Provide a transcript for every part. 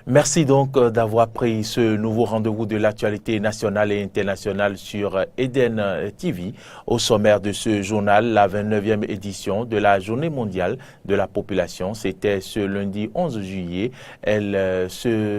Merci donc d'avoir pris ce nouveau rendez-vous de l'actualité nationale et internationale sur Eden TV. Au sommaire de ce journal, la 29e édition de la Journée mondiale de la population. C'était ce lundi 11 juillet.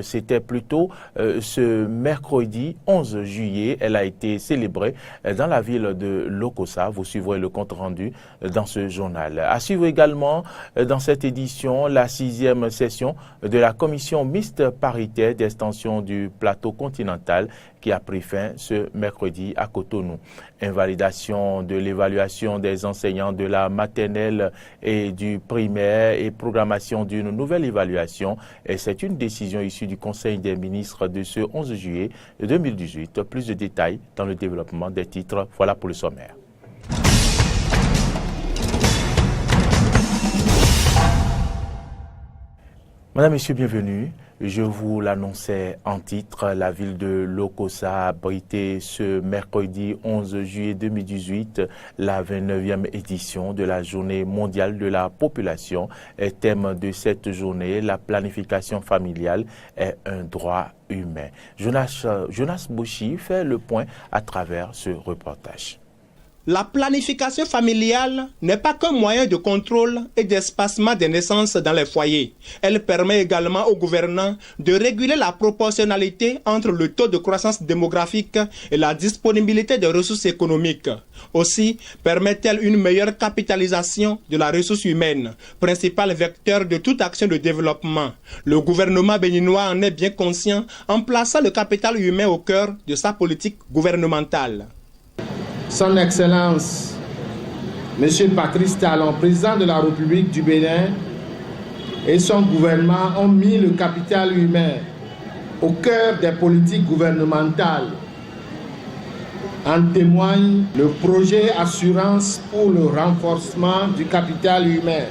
C'était plutôt ce mercredi 11 juillet. Elle a été célébrée dans la ville de Lokossa. Vous suivrez le compte rendu dans ce journal. À suivre également dans cette édition la 6e session de la commission mixte paritaire d'extension du plateau continental qui a pris fin ce mercredi à Cotonou. Invalidation de l'évaluation des enseignants de la maternelle et du primaire et programmation d'une nouvelle évaluation. Et c'est une décision issue du Conseil des ministres de ce 11 juillet 2018. Plus de détails dans le développement des titres. Voilà pour le sommaire. Madame, Monsieur, bienvenue. Je vous l'annonçais en titre, la ville de Lokossa a abrité ce mercredi 11 juillet 2018 la 29e édition de la Journée mondiale de la population. Et thème de cette journée, la planification familiale est un droit humain. Jonas Bouchi fait le point à travers ce reportage. La planification familiale n'est pas qu'un moyen de contrôle et d'espacement des naissances dans les foyers. Elle permet également aux gouvernants de réguler la proportionnalité entre le taux de croissance démographique et la disponibilité des ressources économiques. Aussi, permet-elle une meilleure capitalisation de la ressource humaine, principal vecteur de toute action de développement. Le gouvernement béninois en est bien conscient en plaçant le capital humain au cœur de sa politique gouvernementale. Son Excellence, M. Patrice Talon, président de la République du Bénin, et son gouvernement ont mis le capital humain au cœur des politiques gouvernementales. En témoigne le projet Assurance pour le renforcement du capital humain,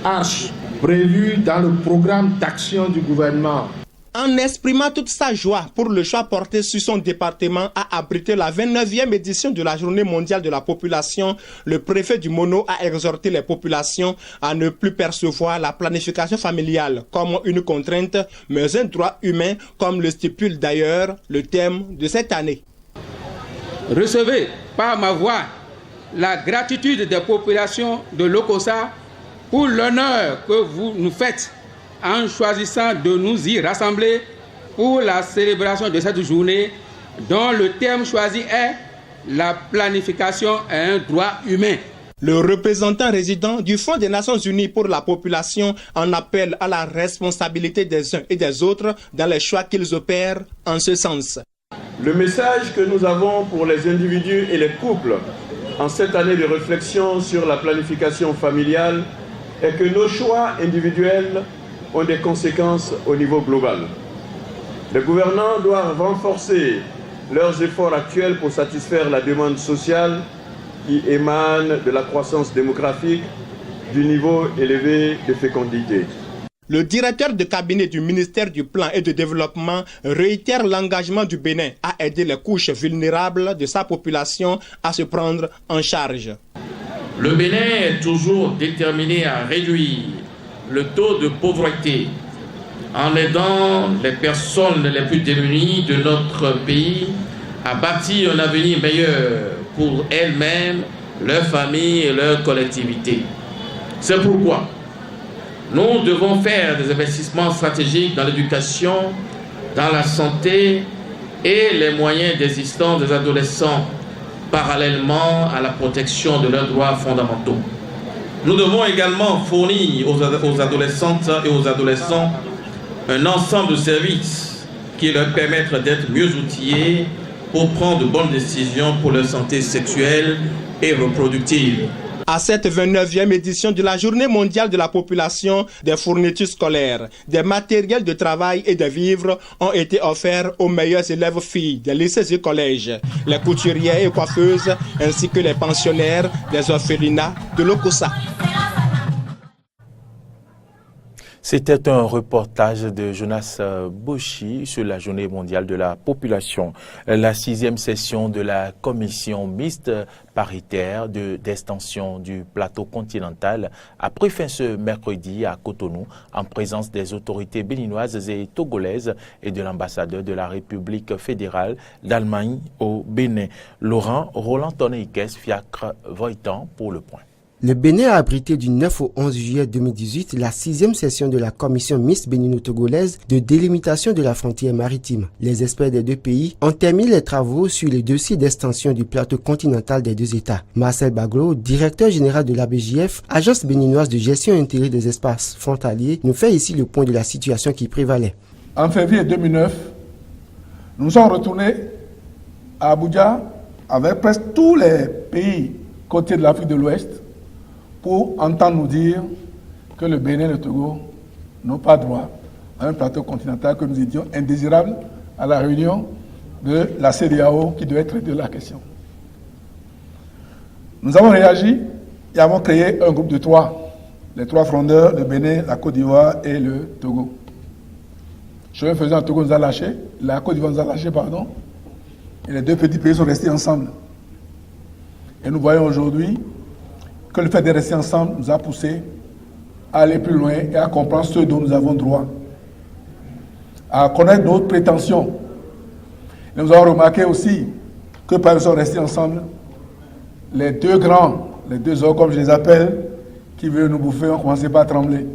ARCH, prévu dans le programme d'action du gouvernement. En exprimant toute sa joie pour le choix porté sur son département à abriter la 29e édition de la Journée mondiale de la population, le préfet du Mono a exhorté les populations à ne plus percevoir la planification familiale comme une contrainte, mais un droit humain, comme le stipule d'ailleurs le thème de cette année. Recevez par ma voix la gratitude des populations de Lokossa pour l'honneur que vous nous faites en choisissant de nous y rassembler pour la célébration de cette journée dont le thème choisi est « La planification est un droit humain ». Le représentant résident du Fonds des Nations Unies pour la population en appelle à la responsabilité des uns et des autres dans les choix qu'ils opèrent en ce sens. Le message que nous avons pour les individus et les couples en cette année de réflexion sur la planification familiale est que nos choix individuels ont des conséquences au niveau global. Les gouvernants doivent renforcer leurs efforts actuels pour satisfaire la demande sociale qui émane de la croissance démographique, du niveau élevé de fécondité. Le directeur de cabinet du ministère du Plan et du Développement réitère l'engagement du Bénin à aider les couches vulnérables de sa population à se prendre en charge. Le Bénin est toujours déterminé à réduire le taux de pauvreté en aidant les personnes les plus démunies de notre pays à bâtir un avenir meilleur pour elles-mêmes, leurs familles et leurs collectivités. C'est pourquoi nous devons faire des investissements stratégiques dans l'éducation, dans la santé et les moyens d'existence des adolescents parallèlement à la protection de leurs droits fondamentaux. Nous devons également fournir aux adolescentes et aux adolescents un ensemble de services qui leur permettent d'être mieux outillés pour prendre de bonnes décisions pour leur santé sexuelle et reproductive. À cette 29e édition de la Journée mondiale de la population, des fournitures scolaires, des matériels de travail et des vivres ont été offerts aux meilleurs élèves filles des lycées et collèges, les couturières et coiffeuses, ainsi que les pensionnaires des orphelinats de Lokossa. C'était un reportage de Jonas Bouchy sur la journée mondiale de la population. La 6e session de la commission mixte paritaire d'extension du plateau continental a pris fin ce mercredi à Cotonou en présence des autorités béninoises et togolaises et de l'ambassadeur de la République fédérale d'Allemagne au Bénin. Laurent Roland Tonneikes, Fiacre Voitan pour le point. Le Bénin a abrité du 9 au 11 juillet 2018 la 6e session de la commission mixte bénino-togolaise de délimitation de la frontière maritime. Les experts des deux pays ont terminé les travaux sur les dossiers d'extension du plateau continental des deux États. Marcel Baglo, directeur général de l'ABJF, agence béninoise de gestion intégrée des espaces frontaliers, nous fait ici le point de la situation qui prévalait. En février 2009, nous sommes retournés à Abuja avec presque tous les pays côtiers de l'Afrique de l'Ouest pour entendre nous dire que le Bénin et le Togo n'ont pas droit à un plateau continental, que nous étions indésirables à la réunion de la CEDEAO qui devait traiter de la question. Nous avons réagi et avons créé un groupe de 3, les 3 frondeurs, le Bénin, la Côte d'Ivoire et le Togo. Chemin faisant, le Togo nous a lâchés, la Côte d'Ivoire nous a lâchés, pardon, et les 2 petits pays sont restés ensemble. Et nous voyons aujourd'hui que le fait de rester ensemble nous a poussé à aller plus loin et à comprendre ce dont nous avons droit, à connaître notre prétention. Et nous avons remarqué aussi que par exemple rester ensemble, les 2 grands, les 2 hommes comme je les appelle, qui veulent nous bouffer, ont commencé par trembler.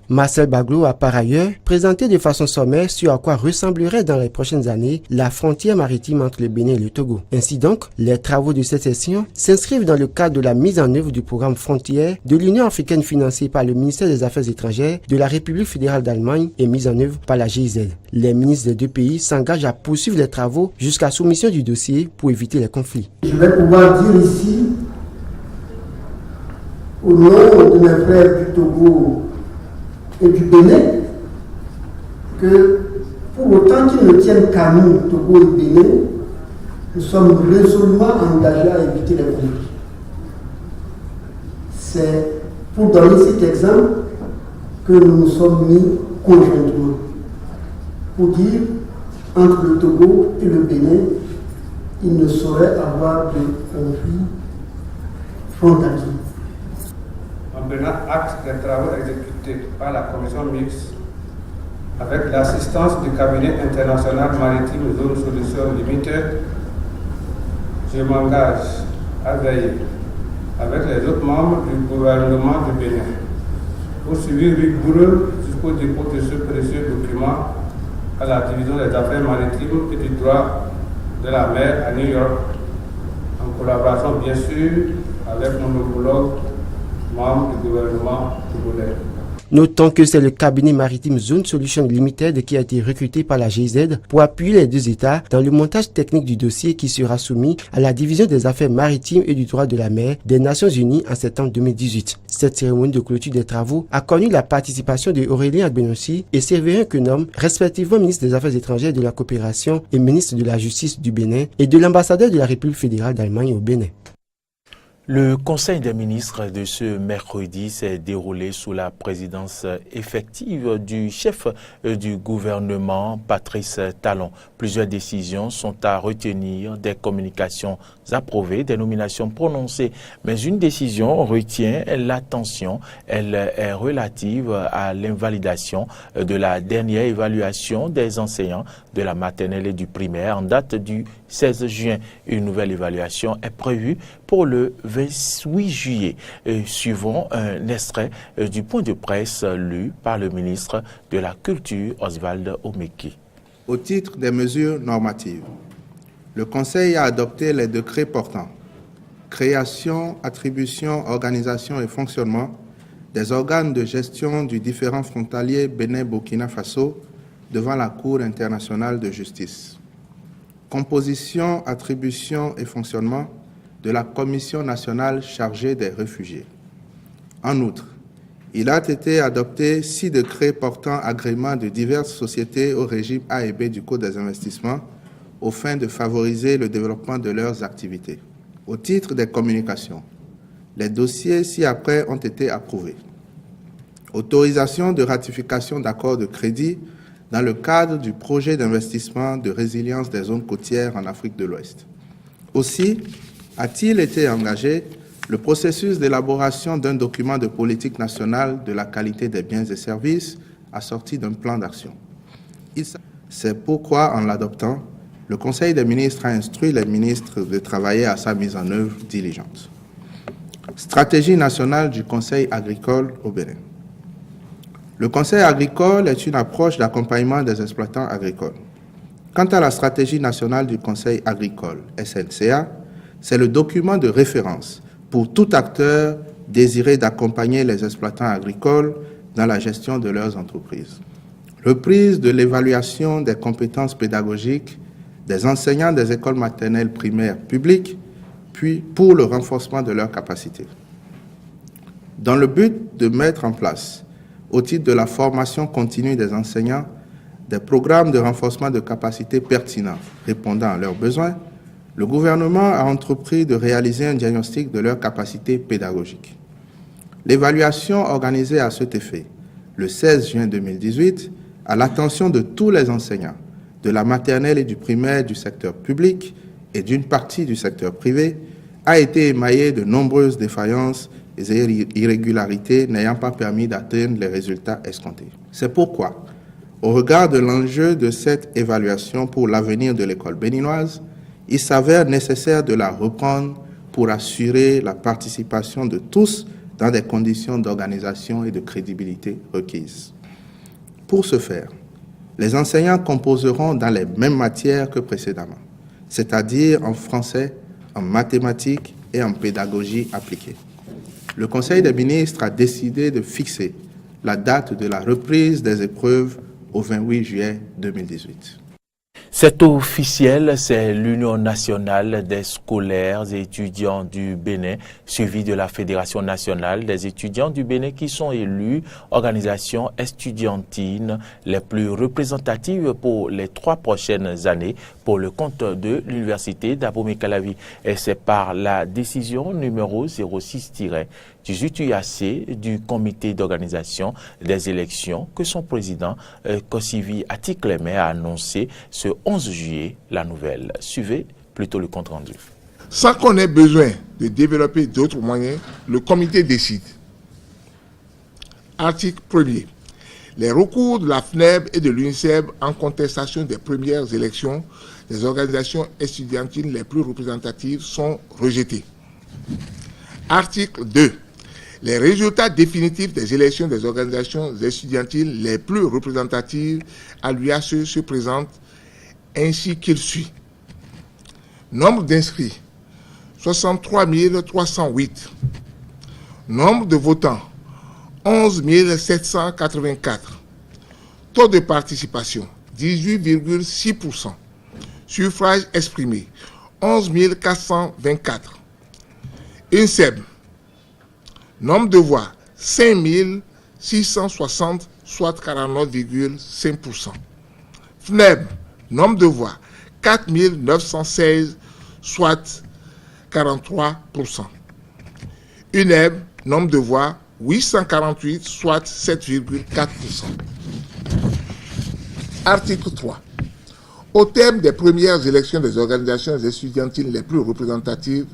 Marcel Baglo a par ailleurs présenté de façon sommaire sur à quoi ressemblerait dans les prochaines années la frontière maritime entre le Bénin et le Togo. Ainsi donc, les travaux de cette session s'inscrivent dans le cadre de la mise en œuvre du programme Frontières de l'Union africaine financé par le ministère des Affaires étrangères de la République fédérale d'Allemagne et mise en œuvre par la GIZ. Les ministres des deux pays s'engagent à poursuivre les travaux jusqu'à soumission du dossier pour éviter les conflits. Je vais pouvoir dire ici, au nom de mes frères du Togo et du Bénin, que pour autant qu'ils ne tiennent qu'à nous, Togo et Bénin, nous sommes résolument engagés à éviter les conflits. C'est pour donner cet exemple que nous nous sommes mis conjointement. Pour dire, entre le Togo et le Bénin, il ne saurait avoir de conflit frontalier. En prenant acte des travaux exécutés par la commission mixte, avec l'assistance du cabinet international maritime Zone Solutions Limited, je m'engage à veiller avec les autres membres du gouvernement du Bénin au suivi rigoureux jusqu'au dépôt de ce précieux document à la division des affaires maritimes et du droit de la mer à New York, en collaboration bien sûr avec mon homologue membre du gouvernement togolais. Notons que c'est le cabinet maritime Zone Solutions Limited qui a été recruté par la GIZ pour appuyer les deux États dans le montage technique du dossier qui sera soumis à la division des affaires maritimes et du droit de la mer des Nations Unies en septembre 2018. Cette cérémonie de clôture des travaux a connu la participation de Aurélien Agbenossi et Séverin Quenom, respectivement ministre des Affaires étrangères et de la coopération et ministre de la Justice du Bénin, et de l'ambassadeur de la République fédérale d'Allemagne au Bénin. Le Conseil des ministres de ce mercredi s'est déroulé sous la présidence effective du chef du gouvernement, Patrice Talon. Plusieurs décisions sont à retenir, des communications approuvées, des nominations prononcées. Mais une décision retient l'attention. Elle est relative à l'invalidation de la dernière évaluation des enseignants de la maternelle et du primaire en date du 16 juin. Une nouvelle évaluation est prévue pour le 28 juillet. Suivons un extrait du point de presse lu par le ministre de la Culture, Oswald Omeki. Au titre des mesures normatives, le Conseil a adopté les décrets portant création, attribution, organisation et fonctionnement des organes de gestion du différend frontalier Bénin-Burkina Faso devant la Cour internationale de justice. Composition, attribution et fonctionnement de la Commission nationale chargée des réfugiés. En outre, il a été adopté 6 décrets portant agrément de diverses sociétés au régime A et B du Code des investissements aux fins de favoriser le développement de leurs activités. Au titre des communications, les dossiers ci-après ont été approuvés. Autorisation de ratification d'accords de crédit dans le cadre du projet d'investissement de résilience des zones côtières en Afrique de l'Ouest. Aussi, a-t-il été engagé le processus d'élaboration d'un document de politique nationale de la qualité des biens et services assorti d'un plan d'action. C'est pourquoi, en l'adoptant, le Conseil des ministres a instruit les ministres de travailler à sa mise en œuvre diligente. Stratégie nationale du Conseil agricole au Bénin. Le Conseil agricole est une approche d'accompagnement des exploitants agricoles. Quant à la stratégie nationale du Conseil agricole, SNCA, c'est le document de référence pour tout acteur désiré d'accompagner les exploitants agricoles dans la gestion de leurs entreprises. Reprise de l'évaluation des compétences pédagogiques des enseignants des écoles maternelles primaires publiques, puis pour le renforcement de leurs capacités. Dans le but de mettre en place, au titre de la formation continue des enseignants, des programmes de renforcement de capacités pertinents répondant à leurs besoins, le gouvernement a entrepris de réaliser un diagnostic de leurs capacités pédagogiques. L'évaluation organisée à cet effet, le 16 juin 2018, à l'attention de tous les enseignants, de la maternelle et du primaire du secteur public et d'une partie du secteur privé, a été émaillée de nombreuses défaillances et irrégularités n'ayant pas permis d'atteindre les résultats escomptés. C'est pourquoi, au regard de l'enjeu de cette évaluation pour l'avenir de l'école béninoise, il s'avère nécessaire de la reprendre pour assurer la participation de tous dans des conditions d'organisation et de crédibilité requises. Pour ce faire, les enseignants composeront dans les mêmes matières que précédemment, c'est-à-dire en français, en mathématiques et en pédagogie appliquée. Le Conseil des ministres a décidé de fixer la date de la reprise des épreuves au 28 juillet 2018. C'est officiel, c'est l'Union nationale des scolaires et étudiants du Bénin, suivie de la Fédération nationale des étudiants du Bénin qui sont élus organisations estudiantines les plus représentatives pour les 3 prochaines années pour le compte de l'Université d'Abomey-Calavi. Et c'est par la décision numéro 06-18 UAC du comité d'organisation des élections que son président, Kosivi Atiklemé, a annoncé ce 11 juillet la nouvelle. Suivez plutôt le compte rendu. Sans qu'on ait besoin de développer d'autres moyens, le comité décide. Article 1er. Les recours de la FNEB et de l'UNICEF en contestation des premières élections des organisations estudiantines les plus représentatives sont rejetés. Article 2. Les résultats définitifs des élections des organisations estudiantines les plus représentatives à l'UAC se présentent ainsi qu'il suit. Nombre d'inscrits, 63 308. Nombre de votants, 11 784. Taux de participation, 18,6%. Suffrage exprimé, 11 424. INSEB, nombre de voix, 5 660, soit 49,5%. FNEB, nombre de voix, 4 916, soit 43%. UNEB, nombre de voix, 848, soit 7,4%. Article 3. Au terme des premières élections des organisations estudiantines les plus représentatives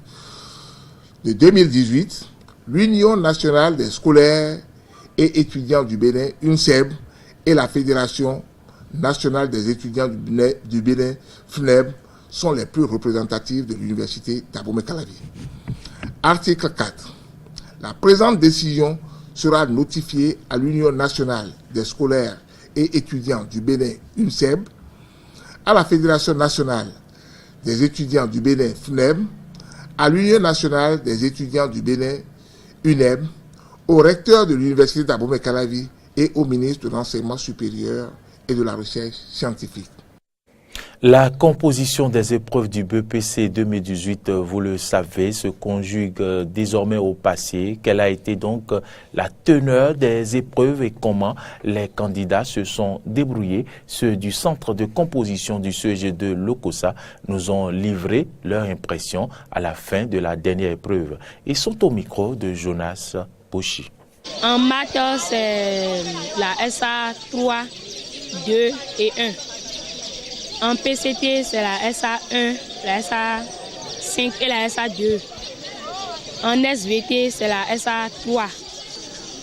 de 2018, l'Union nationale des scolaires et étudiants du Bénin, UNSEB, et la Fédération nationale des étudiants du Bénin, FNEB, sont les plus représentatives de l'Université d'Abomey-Calavi. Article 4. La présente décision sera notifiée à l'Union nationale des scolaires et étudiants du Bénin, UNSEB, à la Fédération nationale des étudiants du Bénin, FNEB, à l'Union nationale des étudiants du Bénin, UNEB, au recteur de l'Université d'Abomey-Calavi et au ministre de l'Enseignement supérieur et de la Recherche scientifique. La composition des épreuves du BEPC 2018, vous le savez, se conjugue désormais au passé. Quelle a été donc la teneur des épreuves et comment les candidats se sont débrouillés? Ceux du centre de composition du CEG de Lokossa nous ont livré leur impression à la fin de la dernière épreuve. Ils sont au micro de Jonas Boshi. En maths, c'est la SA 3, 2 et 1. En PCT, c'est la SA 1, la SA 5 et la SA 2. En SVT, c'est la SA 3.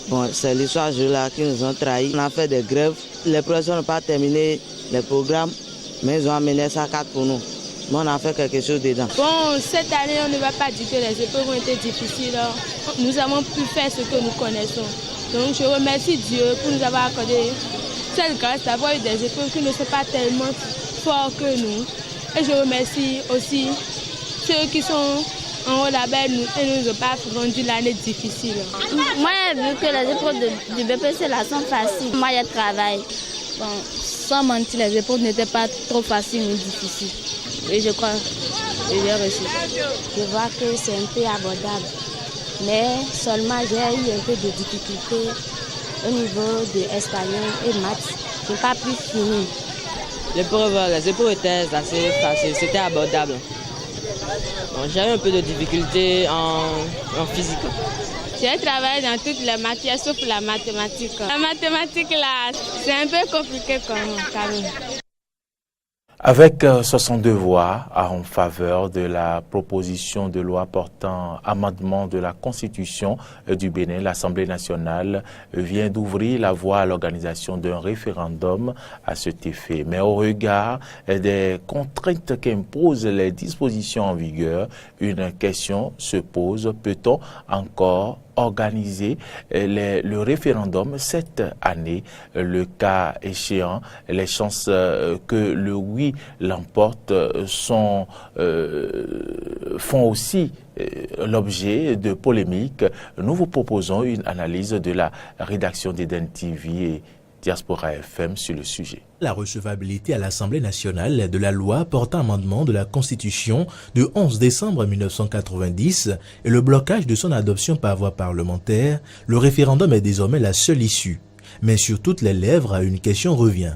Bon, c'est l'histoire là qui nous ont trahis. On a fait des grèves. Les professeurs n'ont pas terminé les programmes, mais ils ont amené ça 4 pour nous. Mais on a fait quelque chose dedans. Bon, cette année, on ne va pas dire que les épreuves ont été difficiles. Nous avons pu faire ce que nous connaissons. Donc, je remercie Dieu pour nous avoir accordé cette grâce d'avoir eu des épreuves qui ne sont pas tellement fortes que nous. Et je remercie aussi ceux qui sont en haut là-bas et ne nous ont pas rendu l'année difficile. Moi, j'ai vu que les épreuves du BPC là sont faciles. Moi, je travaille. Bon, sans mentir, les épreuves n'étaient pas trop faciles ni difficiles. Et je crois que j'ai réussi. Je vois que c'est un peu abordable. Mais seulement j'ai eu un peu de difficultés au niveau de espagnol et maths. Je n'ai pas pu finir. Les épreuves étaient assez faciles, c'était abordable. J'ai eu un peu de difficultés en physique. J'ai travaillé dans toutes les matières sauf la mathématique. La mathématique là, c'est un peu compliqué quand même. Avec 62 voix en faveur de la proposition de loi portant amendement de la Constitution du Bénin, l'Assemblée nationale vient d'ouvrir la voie à l'organisation d'un référendum à cet effet. Mais au regard des contraintes qu'imposent les dispositions en vigueur, une question se pose. Peut-on encore organiser le référendum cette année? Le cas échéant, les chances que le oui l'emporte font aussi l'objet de polémiques. Nous vous proposons une analyse de la rédaction d'Eden TV et Diaspora FM sur le sujet. La recevabilité à l'Assemblée nationale de la loi portant amendement de la Constitution du 11 décembre 1990 et le blocage de son adoption par voie parlementaire, le référendum est désormais la seule issue. Mais sur toutes les lèvres, une question revient.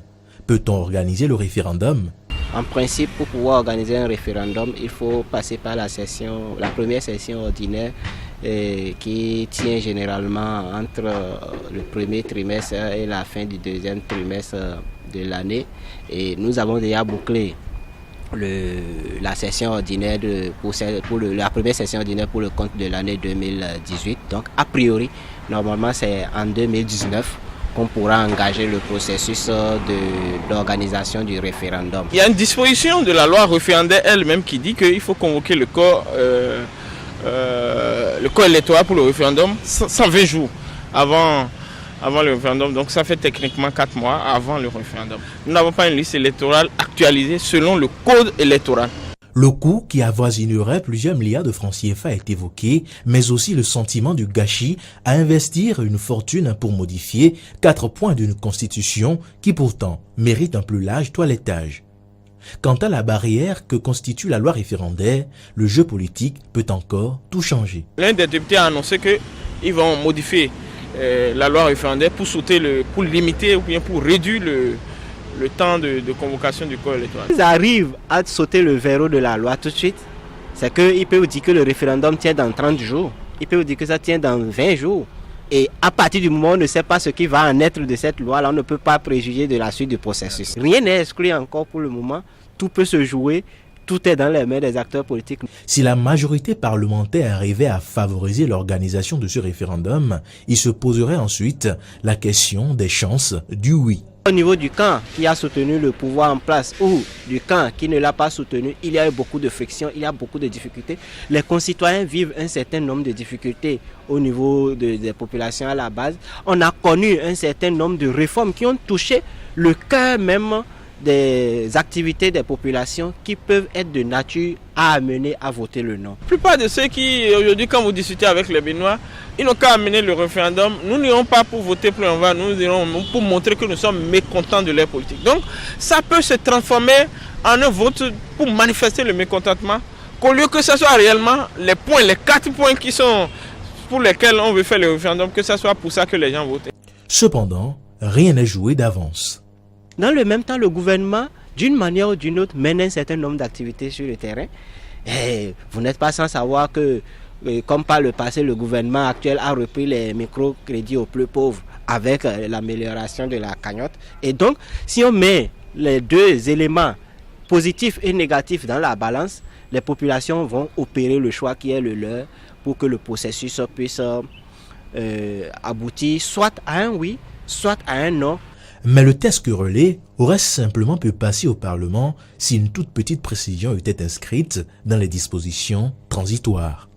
Peut-on organiser le référendum? En principe, pour pouvoir organiser un référendum, il faut passer par la première session ordinaire qui tient généralement entre le premier trimestre et la fin du deuxième trimestre de l'année. Et nous avons déjà bouclé la session ordinaire la première session ordinaire pour le compte de l'année 2018. Donc, a priori, normalement, c'est en 2019 qu'on pourra engager le processus d'organisation du référendum. Il y a une disposition de la loi référendaire elle-même qui dit qu'il faut convoquer le corps électoral pour le référendum 120 jours avant le référendum. Donc ça fait techniquement 4 mois avant le référendum. Nous n'avons pas une liste électorale actualisée selon le code électoral. Le coût qui avoisinerait plusieurs milliards de francs CFA est évoqué, mais aussi le sentiment du gâchis à investir une fortune pour modifier 4 points d'une constitution qui pourtant mérite un plus large toilettage. Quant à la barrière que constitue la loi référendaire, le jeu politique peut encore tout changer. L'un des députés a annoncé qu'ils vont modifier la loi référendaire pour limiter ou bien pour réduire le temps de convocation du corps électoral. Ils arrivent à sauter le verrou de la loi tout de suite. C'est qu'ils peuvent dire que le référendum tient dans 30 jours. Ils peuvent dire que ça tient dans 20 jours. Et à partir du moment où on ne sait pas ce qui va en être de cette loi, là, on ne peut pas préjuger de la suite du processus. Rien n'est exclu encore pour le moment. Tout peut se jouer. Tout est dans les mains des acteurs politiques. Si la majorité parlementaire arrivait à favoriser l'organisation de ce référendum, il se poserait ensuite la question des chances du oui. Au niveau du camp qui a soutenu le pouvoir en place ou du camp qui ne l'a pas soutenu, il y a eu beaucoup de frictions, il y a beaucoup de difficultés. Les concitoyens vivent un certain nombre de difficultés au niveau des populations à la base. On a connu un certain nombre de réformes qui ont touché le cœur même des activités des populations qui peuvent être de nature à amener à voter le non. La plupart de ceux qui, aujourd'hui, quand vous discutez avec les Béninois, ils n'ont qu'à amener le référendum. Nous n'irons pas pour voter pour l'envoi, nous irons pour montrer que nous sommes mécontents de leur politique. Donc, ça peut se transformer en un vote pour manifester le mécontentement, qu'au lieu que ce soit réellement les 4 points qui sont pour lesquels on veut faire le référendum, que ce soit pour ça que les gens votent. Cependant, rien n'est joué d'avance. Dans le même temps, le gouvernement, d'une manière ou d'une autre, mène un certain nombre d'activités sur le terrain. Et vous n'êtes pas sans savoir que comme par le passé, le gouvernement actuel a repris les microcrédits aux plus pauvres avec l'amélioration de la cagnotte. Et donc, si on met les deux éléments positifs et négatifs dans la balance, les populations vont opérer le choix qui est le leur pour que le processus puisse aboutir soit à un oui, soit à un non. Mais le test querellé aurait simplement pu passer au Parlement si une toute petite précision était inscrite dans les dispositions transitoires.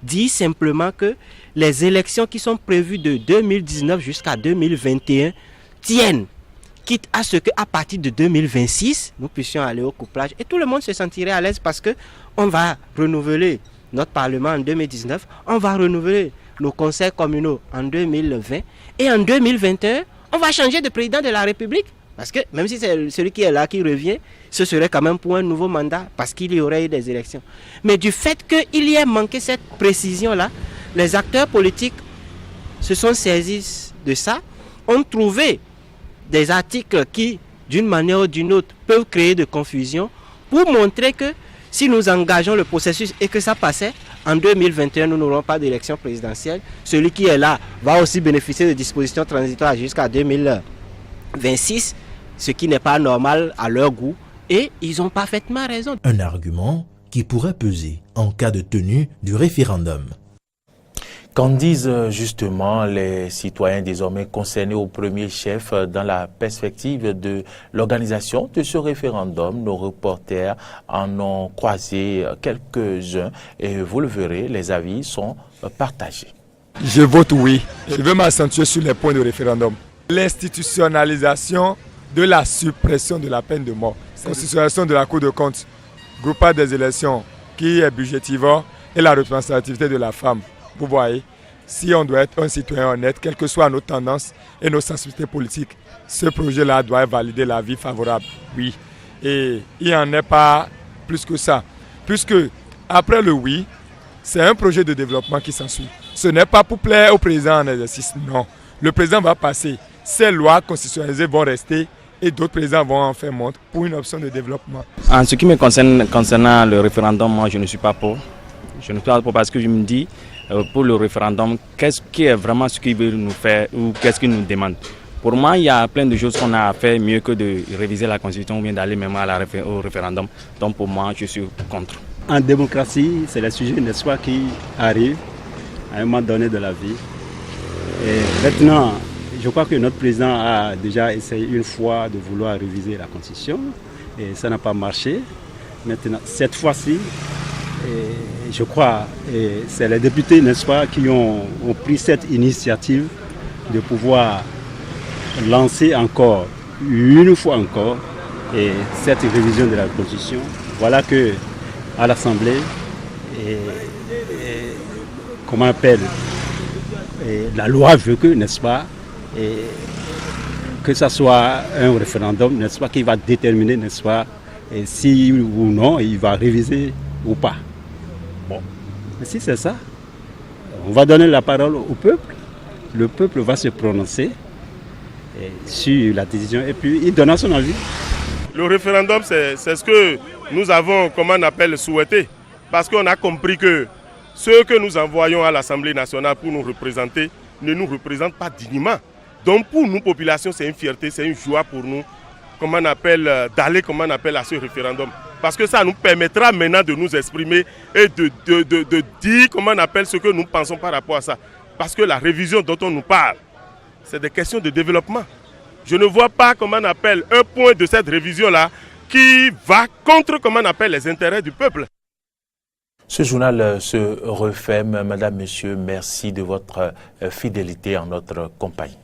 Dit simplement que les élections qui sont prévues de 2019 jusqu'à 2021 tiennent, quitte à ce qu'à partir de 2026, nous puissions aller au couplage et tout le monde se sentirait à l'aise parce qu'on va renouveler notre Parlement en 2019, on va renouveler nos conseils communaux en 2020 et en 2021, on va changer de président de la République. Parce que même si c'est celui qui est là qui revient, ce serait quand même pour un nouveau mandat parce qu'il y aurait eu des élections. Mais du fait qu'il y ait manqué cette précision-là, les acteurs politiques se sont saisis de ça, ont trouvé des articles qui, d'une manière ou d'une autre, peuvent créer de confusion pour montrer que si nous engageons le processus et que ça passait, en 2021, nous n'aurons pas d'élection présidentielle. Celui qui est là va aussi bénéficier de dispositions transitoires jusqu'à 2026, ce qui n'est pas normal à leur goût. Et ils ont parfaitement raison. Un argument qui pourrait peser en cas de tenue du référendum. Qu'en disent justement les citoyens désormais concernés au premier chef dans la perspective de l'organisation de ce référendum? Nos reporters en ont croisé quelques-uns et vous le verrez, les avis sont partagés. Je vote oui. Je veux m'accentuer sur les points de référendum. L'institutionnalisation de la suppression de la peine de mort, constitutionnalisation de la Cour de compte, groupage des élections qui est budgétivore et la représentativité de la femme. Vous voyez, si on doit être un citoyen honnête, quelles que soient nos tendances et nos sensibilités politiques, ce projet-là doit valider l'avis favorable, oui. Et il n'y en est pas plus que ça. Puisque, après le oui, c'est un projet de développement qui s'ensuit. Ce n'est pas pour plaire au président en exercice, non. Le président va passer, ces lois constitutionnalisées vont rester et d'autres présidents vont en faire montre pour une option de développement. En ce qui me concerne, concernant le référendum, moi je ne suis pas pour. Je ne suis pas pour parce que je me dis, pour le référendum, qu'est-ce qui est vraiment ce qu'il veut nous faire ou qu'est-ce qu'il nous demande. Pour moi, il y a plein de choses qu'on a à faire mieux que de réviser la Constitution ou bien d'aller même au référendum. Donc pour moi, je suis contre. En démocratie, c'est le sujet, n'est-ce pas, qui arrive à un moment donné de la vie. Et maintenant, je crois que notre président a déjà essayé une fois de vouloir réviser la Constitution et ça n'a pas marché. Maintenant, cette fois-ci, je crois que c'est les députés, n'est-ce pas, qui ont pris cette initiative de pouvoir lancer encore, une fois encore, cette révision de la Constitution. Voilà que à l'Assemblée, comment on appelle, la loi veut que, n'est-ce pas, que ce soit un référendum, n'est-ce pas, qui va déterminer, n'est-ce pas, si ou non il va réviser ou pas. Bon, mais si c'est ça, on va donner la parole au peuple. Le peuple va se prononcer sur la décision et puis il donnera son avis. Le référendum, c'est ce que nous avons, comment on appelle, souhaité. Parce qu'on a compris que ceux que nous envoyons à l'Assemblée nationale pour nous représenter ne nous représentent pas dignement. Donc pour nous, population, c'est une fierté, c'est une joie pour nous, comment on appelle, d'aller, comment on appelle, à ce référendum. Parce que ça nous permettra maintenant de nous exprimer et de dire, comment on appelle, ce que nous pensons par rapport à ça. Parce que la révision dont on nous parle, c'est des questions de développement. Je ne vois pas, comment on appelle, un point de cette révision-là qui va contre, comment on appelle, les intérêts du peuple. Ce journal se referme. Madame, Monsieur, merci de votre fidélité en notre compagnie.